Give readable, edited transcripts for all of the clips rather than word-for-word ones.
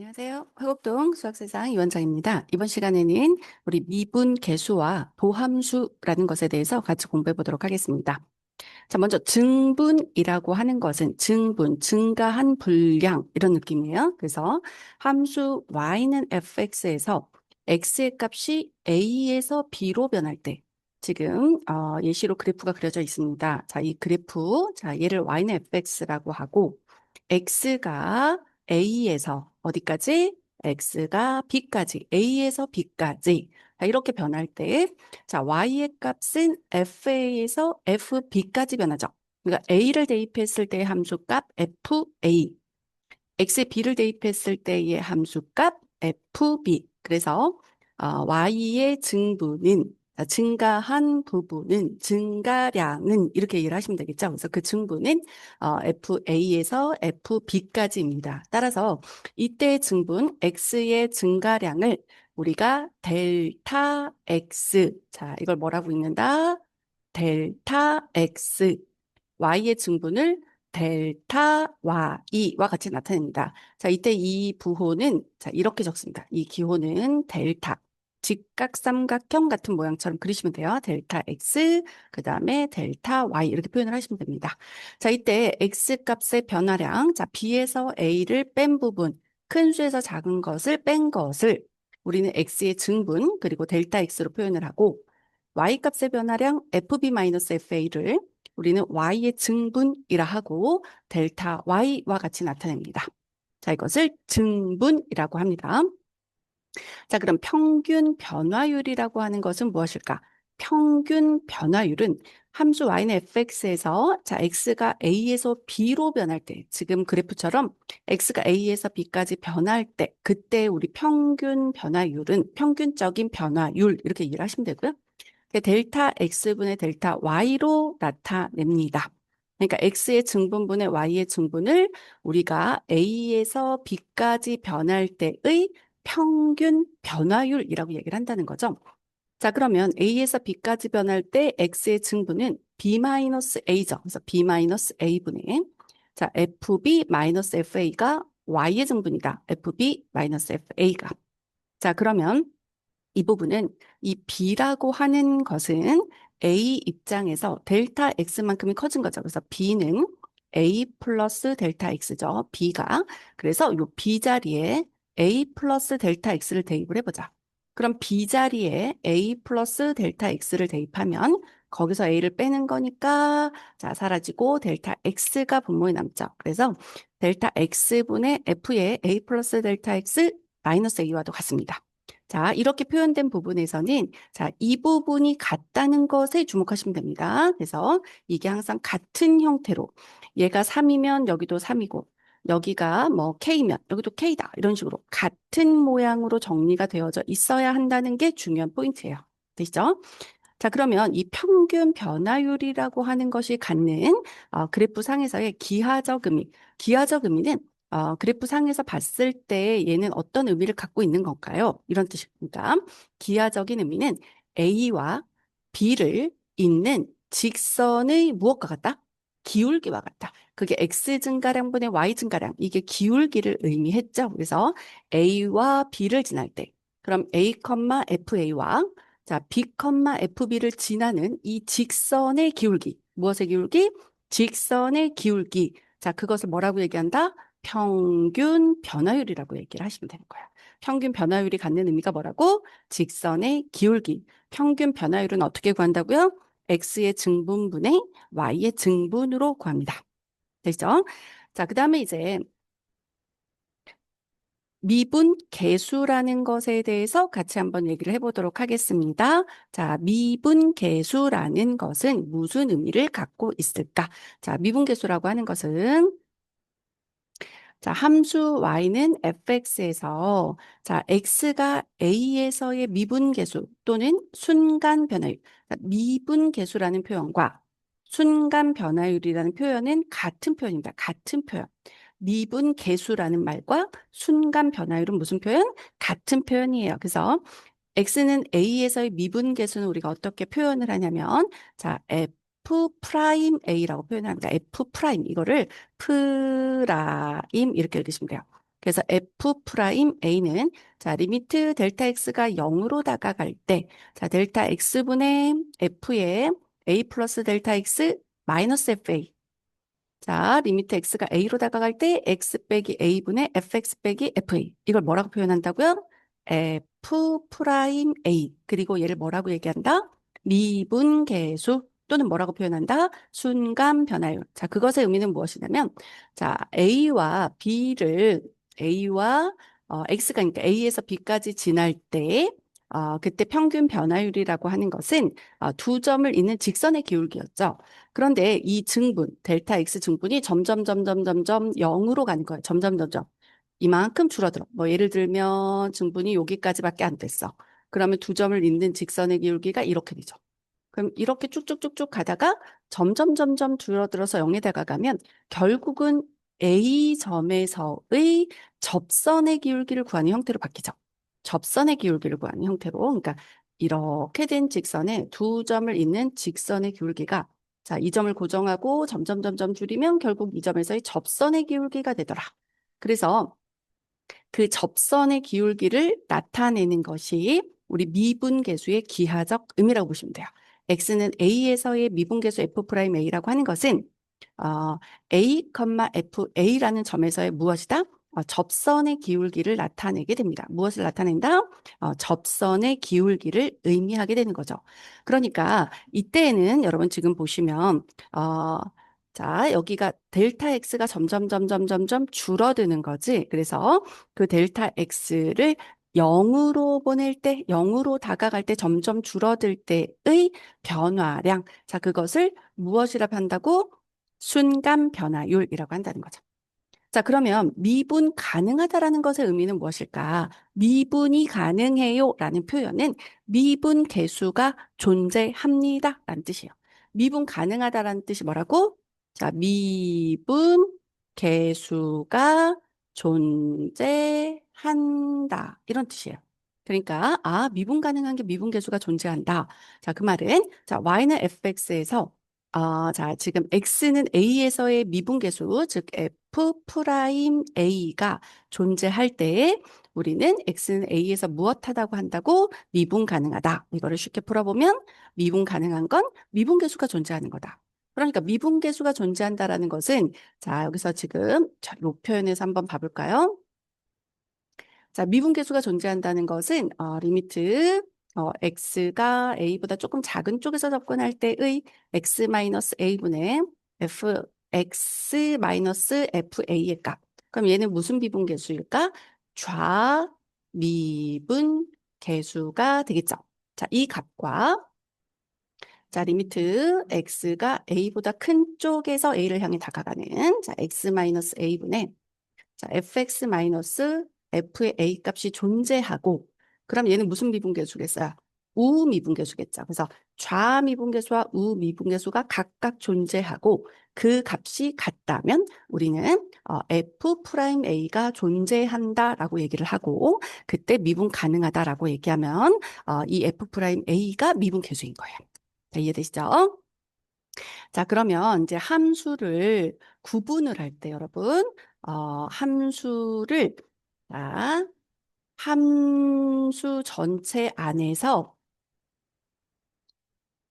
안녕하세요. 화곡동 수학세상 이원장입니다. 이번 시간에는 우리 미분 계수와 도함수라는 것에 대해서 같이 공부해 보도록 하겠습니다. 자, 먼저 증분이라고 하는 것은 증분, 증가한 분량 이런 느낌이에요. 그래서 함수 y는 fx에서 x의 값이 a에서 b로 변할 때 지금 예시로 그래프가 그려져 있습니다. 자, 이 그래프, 자, 얘를 y는 fx라고 하고 x가 a에서 어디까지? x가 b까지, a에서 b까지. 자, 이렇게 변할 때 자, y의 값은 fa에서 fb까지 변하죠. 그러니까 a를 대입했을 때의 함수값 fa, x에 b를 대입했을 때의 함수값 fb. 그래서 y의 증부는 증가한 부분은 증가량은 이렇게 이해를 하시면 되겠죠. 그래서 그 증부는 fa에서 fb까지입니다. 따라서 이때의 증분 x의 증가량을 우리가 델타 x, 자, 이걸 뭐라고 읽는다? 델타 x, y의 증분을 델타 y와 같이 나타냅니다. 자, 이때 이 부호는 자, 이렇게 적습니다. 이 기호는 델타. 직각삼각형 같은 모양처럼 그리시면 돼요. 델타 x, 그 다음에 델타 y 이렇게 표현을 하시면 됩니다. 자, 이때 x 값의 변화량, 자, b에서 a를 뺀 부분, 큰 수에서 작은 것을 뺀 것을 우리는 x의 증분 그리고 델타 x로 표현을 하고 y 값의 변화량 fb-fa를 우리는 y의 증분이라 하고 델타 y와 같이 나타냅니다. 자, 이것을 증분이라고 합니다. 자, 그럼 평균 변화율이라고 하는 것은 무엇일까? 평균 변화율은 함수 y는 fx에서 자, x가 a에서 b로 변할 때 지금 그래프처럼 x가 a에서 b까지 변할 때 그때 우리 평균 변화율은 평균적인 변화율 이렇게 이해를 하시면 되고요. 델타 x분의 델타 y로 나타냅니다. 그러니까 x의 증분분의 y의 증분을 우리가 a에서 b까지 변할 때의 평균 변화율이라고 얘기를 한다는 거죠. 자, 그러면 a에서 b까지 변할 때 x의 증분은 b-a죠. 그래서 b-a분의 자, fb-fa가 y의 증분이다. fb-fa가. 자, 그러면 이 부분은 이 B라고 하는 것은 A 입장에서 델타 X만큼이 커진 거죠. 그래서 B는 A 플러스 델타 X죠. B가. 그래서 이 B 자리에 A 플러스 델타 X를 대입을 해보자. 그럼 B 자리에 A 플러스 델타 X를 대입하면 거기서 A를 빼는 거니까 자 사라지고 델타 X가 분모에 남죠. 그래서 델타 X분의 F의 A 플러스 델타 X 마이너스 A와도 같습니다. 자, 이렇게 표현된 부분에서는 자, 이 부분이 같다는 것에 주목하시면 됩니다. 그래서 이게 항상 같은 형태로 얘가 3이면 여기도 3이고 여기가 뭐 K면 여기도 K다. 이런 식으로 같은 모양으로 정리가 되어져 있어야 한다는 게 중요한 포인트예요. 되시죠? 자, 그러면 이 평균 변화율이라고 하는 것이 갖는 그래프 상에서의 기하적 의미. 기하적 의미는 그래프 상에서 봤을 때 얘는 어떤 의미를 갖고 있는 건가요? 이런 뜻입니다. 기하적인 의미는 A와 B를 잇는 직선의 무엇과 같다? 기울기와 같다. 그게 X 증가량분의 Y 증가량. 이게 기울기를 의미했죠. 그래서 A와 B를 지날 때. 그럼 A, FA와 자, B, FB를 지나는 이 직선의 기울기. 무엇의 기울기? 직선의 기울기. 자, 그것을 뭐라고 얘기한다? 평균 변화율이라고 얘기를 하시면 되는 거야. 평균 변화율이 갖는 의미가 뭐라고? 직선의 기울기. 평균 변화율은 어떻게 구한다고요? x의 증분분의 y의 증분으로 구합니다. 되죠? 자, 그 다음에 이제 미분 계수라는 것에 대해서 같이 한번 얘기를 해보도록 하겠습니다. 자, 미분 계수라는 것은 무슨 의미를 갖고 있을까? 자, 미분 계수라고 하는 것은 자, 함수 y는 fx에서 자, x가 a에서의 미분 계수 또는 순간 변화율. 자, 미분 계수라는 표현과 순간 변화율이라는 표현은 같은 표현입니다. 같은 표현. 미분 계수라는 말과 순간 변화율은 무슨 표현? 같은 표현이에요. 그래서 x는 a에서의 미분 계수는 우리가 어떻게 표현을 하냐면 자, f 프라임 a라고 표현합니다. f 프라임 이거를 프라임 이렇게 읽으시면 돼요. 그래서 f 프라임 a는 자, 리미트 델타 x가 0으로 다가갈 때, 자, 델타 x분의 f의 a 플러스 델타 x 마이너스 fa. 자, 리미트 x가 a로 다가갈 때 x 빼기 a분의 fx 빼기 fa. 이걸 뭐라고 표현한다고요? f 프라임 a. 그리고 얘를 뭐라고 얘기한다? 미분계수 또는 뭐라고 표현한다? 순간 변화율. 자, 그것의 의미는 무엇이냐면, 자, a와 x가 그러니까 a에서 b까지 지날 때, 그때 평균 변화율이라고 하는 것은 두 점을 잇는 직선의 기울기였죠. 그런데 이 증분, 델타 X 증분이 점점 0으로 가는 거예요. 점점. 이만큼 줄어들어. 뭐 예를 들면 증분이 여기까지밖에 안 됐어. 그러면 두 점을 잇는 직선의 기울기가 이렇게 되죠. 그럼 이렇게 쭉쭉쭉쭉 가다가 점점 줄어들어서 0에 다가가면 결국은 A점에서의 접선의 기울기를 구하는 형태로 바뀌죠. 접선의 기울기를 구하는 형태로. 그러니까 이렇게 된 직선에 두 점을 잇는 직선의 기울기가 자, 이 점을 고정하고 점점 줄이면 결국 이 점에서의 접선의 기울기가 되더라. 그래서 그 접선의 기울기를 나타내는 것이 우리 미분계수의 기하적 의미라고 보시면 돼요. x는 a에서의 미분계수 f'a라고 하는 것은 어, a, fa라는 점에서의 무엇이다? 접선의 기울기를 나타내게 됩니다. 무엇을 나타낸다? 접선의 기울기를 의미하게 되는 거죠. 그러니까 이때에는 여러분 지금 보시면 자, 여기가 델타 x가 점점 줄어드는 거지. 그래서 그 델타 x를 0으로 보낼 때, 0으로 다가갈 때 점점 줄어들 때의 변화량. 자, 그것을 무엇이라고 한다고? 순간 변화율이라고 한다는 거죠. 자, 그러면 미분 가능하다라는 것의 의미는 무엇일까? 미분이 가능해요 라는 표현은 미분 계수가 존재합니다 라는 뜻이에요. 미분 가능하다라는 뜻이 뭐라고? 자, 미분 계수가 존재한다. 이런 뜻이에요. 그러니까, 미분 가능한 게 미분 계수가 존재한다. 자, 그 말은, 자, y는 fx에서 자, 지금 x는 a에서의 미분계수, 즉 f 프라임 a가 존재할 때에 우리는 x는 a에서 무엇하다고 한다고? 미분 가능하다. 이거를 쉽게 풀어보면 미분 가능한 건 미분계수가 존재하는 거다. 그러니까 미분계수가 존재한다라는 것은 자, 여기서 지금 자, 이 표현에서 한번 봐볼까요? 자, 미분계수가 존재한다는 것은 리미트 x가 a보다 조금 작은 쪽에서 접근할 때의 x 마이너스 a분의 x 마이너스 fa의 값. 그럼 얘는 무슨 미분계수일까? 좌미분계수가 되겠죠. 자, 이 값과 자, 리미트 x가 a보다 큰 쪽에서 a를 향해 다가가는 자, x 마이너스 a분의 자, fx 마이너스 f의 a 값이 존재하고 그럼 얘는 무슨 미분계수겠어요? 우미분계수겠죠. 그래서 좌미분계수와 우미분계수가 각각 존재하고 그 값이 같다면 우리는 f 프라임 a가 존재한다라고 얘기를 하고 그때 미분 가능하다라고 얘기하면 이 f 프라임 a가 미분계수인 거예요. 자, 이해되시죠? 자, 그러면 이제 함수를 구분을 할 때 여러분, 함수를, 자, 함수 전체 안에서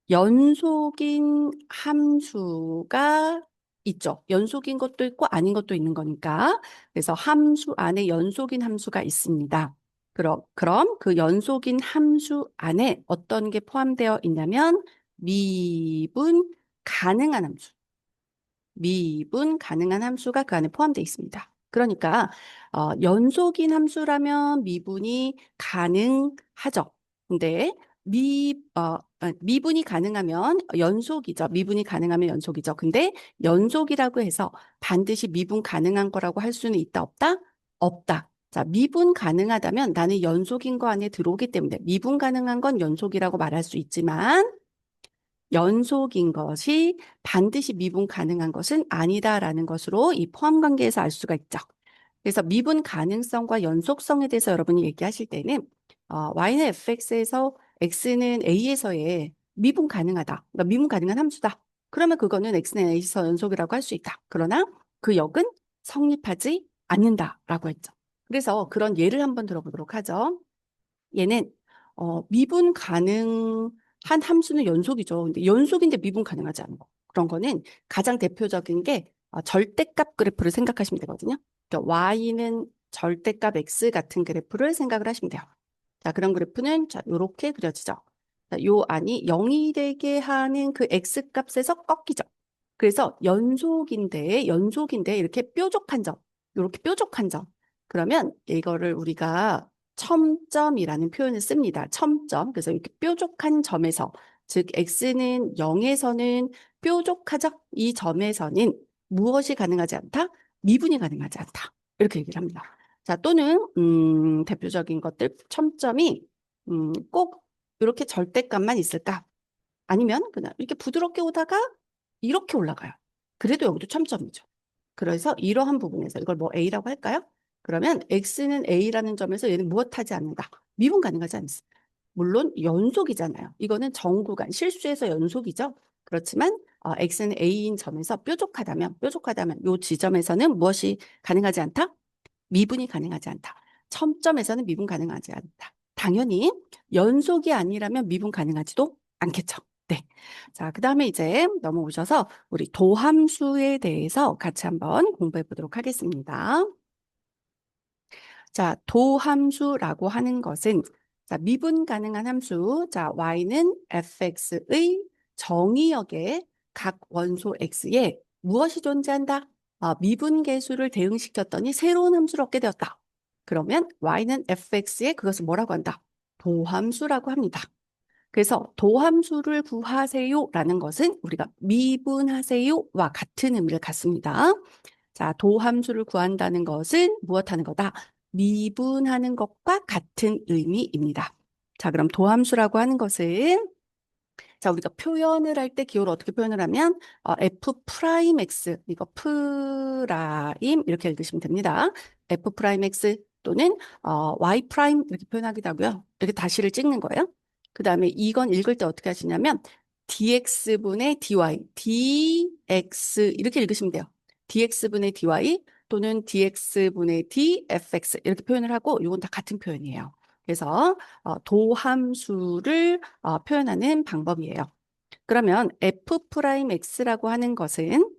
연속인 함수가 있죠. 연속인 것도 있고 아닌 것도 있는 거니까. 그래서 함수 안에 연속인 함수가 있습니다. 그럼 그 연속인 함수 안에 어떤 게 포함되어 있냐면 미분 가능한 함수. 미분 가능한 함수가 그 안에 포함되어 있습니다. 그러니까 연속인 함수라면 미분이 가능하죠. 근데 미분이 가능하면 연속이죠. 미분이 가능하면 연속이죠. 근데 연속이라고 해서 반드시 미분 가능한 거라고 할 수는 있다, 없다? 없다. 자, 미분 가능하다면 나는 연속인 거 안에 들어오기 때문에 미분 가능한 건 연속이라고 말할 수 있지만 연속인 것이 반드시 미분 가능한 것은 아니다라는 것으로 이 포함 관계에서 알 수가 있죠. 그래서 미분 가능성과 연속성에 대해서 여러분이 얘기하실 때는 y는 fx에서 x는 a에서의 미분 가능하다. 그러니까 미분 가능한 함수다. 그러면 그거는 x는 a에서 연속이라고 할 수 있다. 그러나 그 역은 성립하지 않는다라고 했죠. 그래서 그런 예를 한번 들어보도록 하죠. 얘는 미분 가능한 함수는 연속이죠. 근데 연속인데 미분 가능하지 않은 거. 그런 거는 가장 대표적인 게 절대값 그래프를 생각하시면 되거든요. 그러니까 y는 절대값 x 같은 그래프를 생각을 하시면 돼요. 자, 그런 그래프는 자, 요렇게 그려지죠. 자, 요 안이 0이 되게 하는 그 x 값에서 꺾이죠. 그래서 연속인데 이렇게 뾰족한 점, 이렇게 뾰족한 점. 그러면 이거를 우리가 첨점이라는 표현을 씁니다. 첨점. 그래서 이렇게 뾰족한 점에서, 즉 x는 0에서는 뾰족하죠. 이 점에서는 무엇이 가능하지 않다? 미분이 가능하지 않다. 이렇게 얘기를 합니다. 자, 또는 대표적인 것들 첨점이 꼭 이렇게 절대값만 있을까? 아니면 그냥 이렇게 부드럽게 오다가 이렇게 올라가요. 그래도 여기도 첨점이죠. 그래서 이러한 부분에서 이걸 뭐 A라고 할까요? 그러면 X는 A라는 점에서 얘는 무엇하지 않는다. 미분 가능하지 않습니다. 물론 연속이잖아요. 이거는 정구간 실수해서 연속이죠. 그렇지만 X는 A인 점에서 뾰족하다면 이 지점에서는 무엇이 가능하지 않다? 미분이 가능하지 않다. 첨점에서는 미분 가능하지 않다. 당연히 연속이 아니라면 미분 가능하지도 않겠죠. 네. 자, 그 다음에 이제 넘어오셔서 우리 도함수에 대해서 같이 한번 공부해 보도록 하겠습니다. 자, 도함수라고 하는 것은 자, 미분 가능한 함수. 자, y는 fx의 정의역에 각 원소 x에 무엇이 존재한다? 미분계수를 대응시켰더니 새로운 함수를 얻게 되었다. 그러면 y는 fx에 그것을 뭐라고 한다? 도함수라고 합니다. 그래서 도함수를 구하세요라는 것은 우리가 미분하세요와 같은 의미를 갖습니다. 자, 도함수를 구한다는 것은 무엇하는 거다? 미분하는 것과 같은 의미입니다. 자, 그럼 도함수라고 하는 것은 자, 우리가 표현을 할 때 기호를 어떻게 표현을 하면 f 프라임 x 이거 프라임 이렇게 읽으시면 됩니다. f 프라임 x 또는 y 프라임 이렇게 표현하기도 하고요. 이렇게 다시를 찍는 거예요. 그 다음에 이건 읽을 때 어떻게 하시냐면 dx분의 dy, dx 이렇게 읽으시면 돼요. dx분의 dy 또는 dx분의 dfx 이렇게 표현을 하고 이건 다 같은 표현이에요. 그래서 도함수를 표현하는 방법이에요. 그러면 f'x라고 하는 것은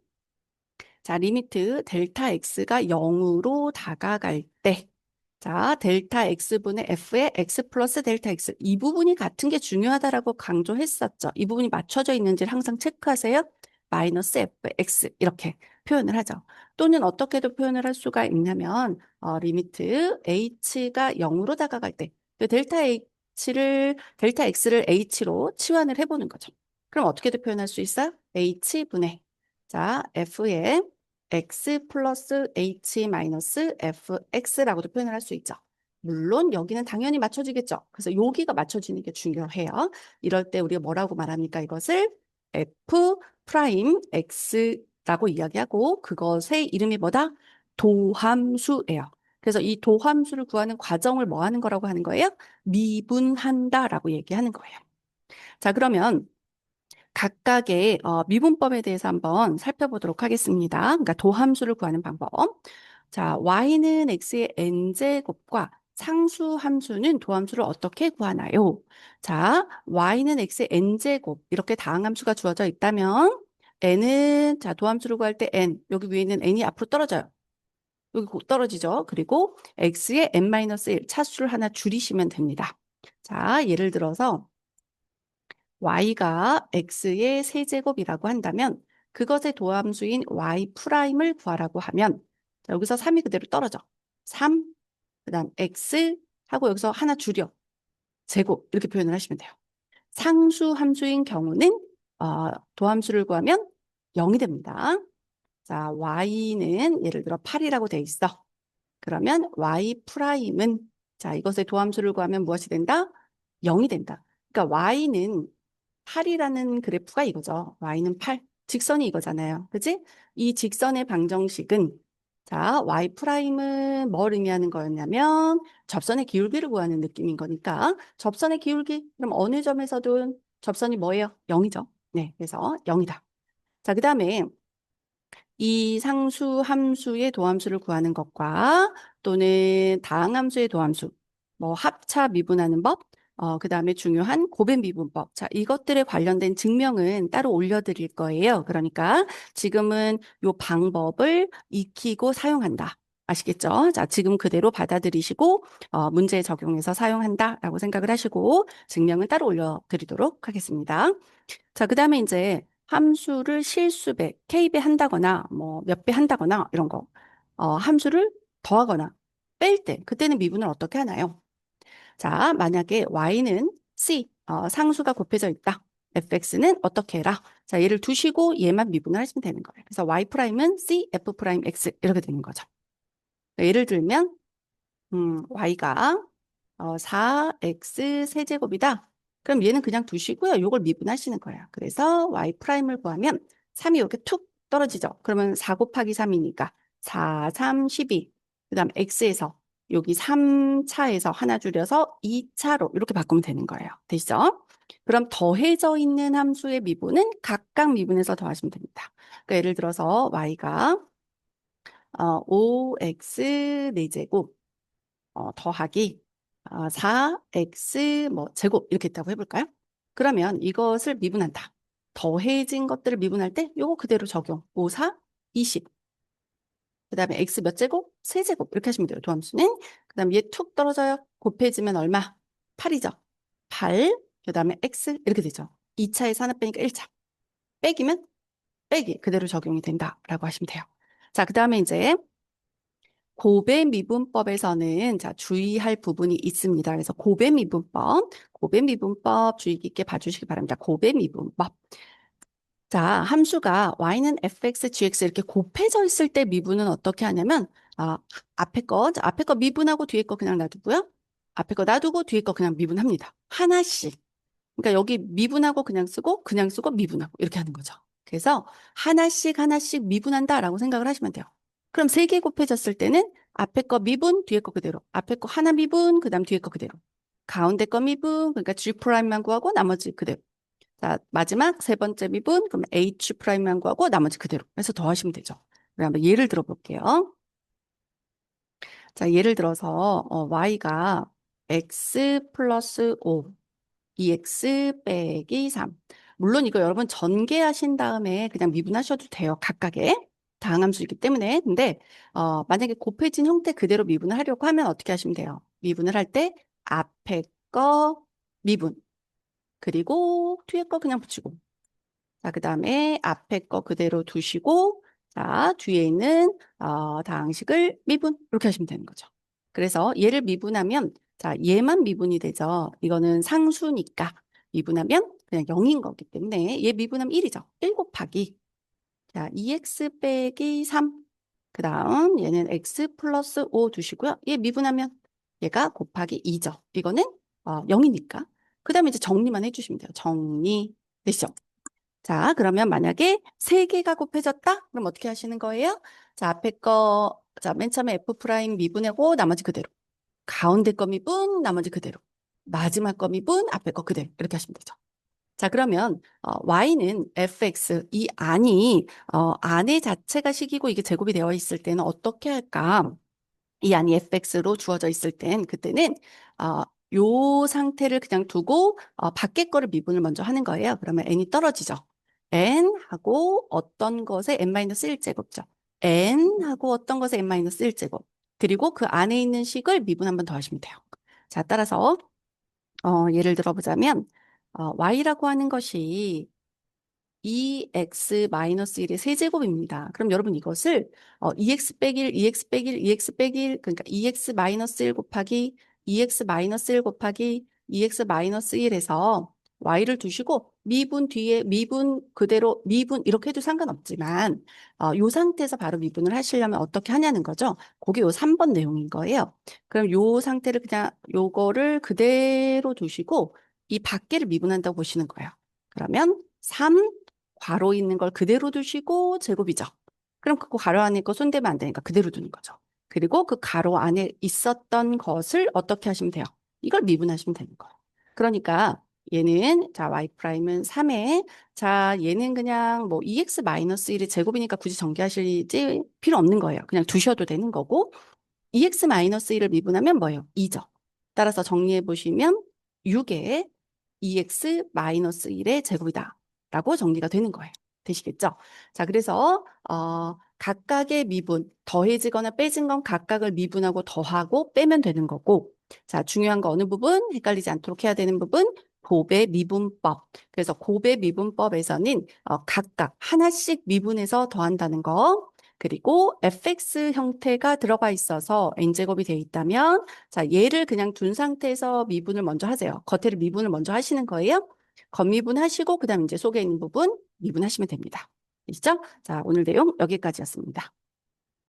자, 리미트 델타 x가 0으로 다가갈 때 자, 델타 x분의 f의 x 플러스 델타 x 이 부분이 같은 게 중요하다라고 강조했었죠. 이 부분이 맞춰져 있는지를 항상 체크하세요. 마이너스 fx 이렇게 표현을 하죠. 또는 어떻게도 표현을 할 수가 있냐면 리미트 h가 0으로 다가갈 때 델타 x를 h로 치환을 해보는 거죠. 그럼 어떻게도 표현할 수 있어요? h분의 자 f의 x 플러스 h 마이너스 fx라고도 표현을 할 수 있죠. 물론 여기는 당연히 맞춰지겠죠. 그래서 여기가 맞춰지는 게 중요해요. 이럴 때 우리가 뭐라고 말합니까? 이것을 f 프라임 x라고 이야기하고 그것의 이름이 뭐다? 도함수예요. 그래서 이 도함수를 구하는 과정을 뭐 하는 거라고 하는 거예요? 미분한다라고 얘기하는 거예요. 자, 그러면 각각의 미분법에 대해서 한번 살펴보도록 하겠습니다. 그러니까 도함수를 구하는 방법. 자, y는 x의 n제곱과 상수함수는 도함수를 어떻게 구하나요? 자, y는 x의 n제곱 이렇게 다항함수가 주어져 있다면 n은 자 도함수를 구할 때 n 여기 위에 있는 n이 앞으로 떨어져요. 여기 곧 떨어지죠. 그리고 x의 n-1 차수를 하나 줄이시면 됩니다. 자, 예를 들어서 y가 x의 세제곱이라고 한다면 그것의 도함수인 y 프라임을 구하라고 하면 자, 여기서 3이 그대로 떨어져. 3, 그다음 x 하고 여기서 하나 줄여. 제곱 이렇게 표현을 하시면 돼요. 상수 함수인 경우는 도함수를 구하면 0이 됩니다. 자, y는 예를 들어 8이라고 돼 있어. 그러면 y 프라임은 자, 이것의 도함수를 구하면 무엇이 된다? 0이 된다. 그러니까 y는 8이라는 그래프가 이거죠. y는 8. 직선이 이거잖아요. 그치? 이 직선의 방정식은 자, y 프라임은 뭘 의미하는 거였냐면 접선의 기울기를 구하는 느낌인 거니까 접선의 기울기 그럼 어느 점에서도 접선이 뭐예요? 0이죠. 네, 그래서 0이다. 자, 그다음에 이 상수 함수의 도함수를 구하는 것과 또는 다항함수의 도함수, 뭐 합차 미분하는 법, 그다음에 중요한 고배 미분법. 자, 이것들에 관련된 증명은 따로 올려드릴 거예요. 그러니까 지금은 요 방법을 익히고 사용한다. 아시겠죠? 자, 지금 그대로 받아들이시고 문제에 적용해서 사용한다라고 생각을 하시고 증명은 따로 올려드리도록 하겠습니다. 자, 그다음에 이제 함수를 실수배, k배 한다거나 뭐 몇 배 한다거나 이런 거 함수를 더하거나 뺄 때 그때는 미분을 어떻게 하나요? 자, 만약에 y는 c, 상수가 곱해져 있다. fx는 어떻게 해라? 자, 얘를 두시고 얘만 미분을 하시면 되는 거예요. 그래서 y 프라임은 c, f 프라임 x 이렇게 되는 거죠. 예를 들면 y가 4x 세제곱이다. 그럼 얘는 그냥 두시고요. 이걸 미분하시는 거예요. 그래서 y 프라임을 구하면 3이 이렇게 툭 떨어지죠. 그러면 4 곱하기 3이니까 4, 3, 12. 그 다음 x에서 여기 3차에서 하나 줄여서 2차로 이렇게 바꾸면 되는 거예요. 되시죠? 그럼 더해져 있는 함수의 미분은 각각 미분해서 더하시면 됩니다. 그러니까 예를 들어서 y가 5x 4제곱 더하기 4x 뭐 제곱 이렇게 있다고 해볼까요? 그러면 이것을 미분한다. 더해진 것들을 미분할 때 요거 그대로 적용. 5, 4, 20. 그 다음에 x 몇 제곱? 세제곱 이렇게 하시면 돼요. 도함수는. 그 다음에 얘 툭 떨어져요. 곱해지면 얼마? 8이죠. 8. 그 다음에 x 이렇게 되죠. 2차에서 하나 빼니까 1차. 빼기면 빼기 그대로 적용이 된다라고 하시면 돼요. 자, 그 다음에 이제 고배 미분법에서는 자, 주의할 부분이 있습니다. 그래서 고배 미분법 주의 깊게 봐주시기 바랍니다. 고배 미분법. 자, 함수가 y는 fx, gx 이렇게 곱해져 있을 때 미분은 어떻게 하냐면 앞에 거 미분하고 뒤에 거 그냥 놔두고요. 앞에 거 놔두고 뒤에 거 그냥 미분합니다. 하나씩. 그러니까 여기 미분하고 그냥 쓰고 미분하고 이렇게 하는 거죠. 그래서 하나씩 하나씩 미분한다라고 생각을 하시면 돼요. 그럼 세 개 곱해졌을 때는 앞에 거 미분, 뒤에 거 그대로. 앞에 거 하나 미분, 그다음 뒤에 거 그대로. 가운데 거 미분, 그러니까 G 프라임만 구하고 나머지 그대로. 자, 마지막 세 번째 미분, 그럼 H 프라임만 구하고 나머지 그대로. 그래서 더하시면 되죠. 그럼 한번 예를 들어 볼게요. 자, 예를 들어서 y가 x 플러스 5 2x 빼기 3. 물론 이거 여러분 전개하신 다음에 그냥 미분하셔도 돼요. 각각의 다항함수이기 때문에. 근데 만약에 곱해진 형태 그대로 미분을 하려고 하면 어떻게 하시면 돼요? 미분을 할 때 앞에 거 미분 그리고 뒤에 거 그냥 붙이고 자, 그다음에 앞에 거 그대로 두시고 자, 뒤에 있는 다항식을 미분 이렇게 하시면 되는 거죠. 그래서 얘를 미분하면 자, 얘만 미분이 되죠. 이거는 상수니까 미분하면 그냥 0인 거기 때문에 얘 미분하면 1이죠. 1 곱하기 자, 2x 빼기 3. 그다음 얘는 x 플러스 5 두시고요. 얘 미분하면 얘가 곱하기 2죠. 이거는 0이니까. 그다음에 이제 정리만 해주시면 돼요. 정리 되시죠? 자, 그러면 만약에 세 개가 곱해졌다? 그럼 어떻게 하시는 거예요? 자, 앞에 거, 자, 맨 처음에 f 프라임 미분하고 나머지 그대로. 가운데 거 미분, 나머지 그대로. 마지막 거 미분, 앞에 거 그대로. 이렇게 하시면 되죠. 자, 그러면 y는 fx, 이 안이 안의 자체가 식이고 이게 제곱이 되어 있을 때는 어떻게 할까? 이 안이 fx로 주어져 있을 땐 그때는 어, 요 상태를 그냥 두고 밖에 거를 미분을 먼저 하는 거예요. 그러면 n이 떨어지죠. n 하고 어떤 것에 n-1제곱죠. n 하고 어떤 것에 n-1제곱. 그리고 그 안에 있는 식을 미분 한번 더 하시면 돼요. 자, 따라서 예를 들어보자면 y라고 하는 것이 2x-1의 세제곱입니다. 그럼 여러분 이것을 2x 빼기 1, 2x 빼기 1, 2x 빼기 1, 그러니까 2x-1 곱하기 2x-1 곱하기 2x-1에서 y를 두시고 미분 뒤에 미분 그대로 미분 이렇게 해도 상관없지만 요 상태에서 바로 미분을 하시려면 어떻게 하냐는 거죠. 그게 요 3번 내용인 거예요. 그럼 요 상태를 그냥 요거를 그대로 두시고 이 밖에를 미분한다고 보시는 거예요. 그러면 3 괄호 있는 걸 그대로 두시고 제곱이죠. 그럼 그 괄호 안에 거 손대면 안 되니까 그대로 두는 거죠. 그리고 그 괄호 안에 있었던 것을 어떻게 하시면 돼요? 이걸 미분하시면 되는 거예요. 그러니까 얘는, 자, y 프라임은 3에, 자, 얘는 그냥 뭐 2x 마이너스 1의 제곱이니까 굳이 전개하실 필요 없는 거예요. 그냥 두셔도 되는 거고, 2x 마이너스 1을 미분하면 뭐예요? 2죠. 따라서 정리해 보시면 6에 2x 마이너스 1의 제곱이다. 라고 정리가 되는 거예요. 되시겠죠? 자, 그래서 각각의 미분, 더해지거나 빼진 건 각각을 미분하고 더하고 빼면 되는 거고, 자, 중요한 거 어느 부분? 헷갈리지 않도록 해야 되는 부분? 곱의 미분법. 그래서 곱의 미분법에서는 각각 하나씩 미분해서 더한다는 거, 그리고 fx 형태가 들어가 있어서 n제곱이 돼 있다면, 자, 얘를 그냥 둔 상태에서 미분을 먼저 하세요. 겉에를 미분을 먼저 하시는 거예요. 겉미분 하시고, 그 다음 이제 속에 있는 부분 미분하시면 됩니다. 되시죠? 자, 오늘 내용 여기까지였습니다.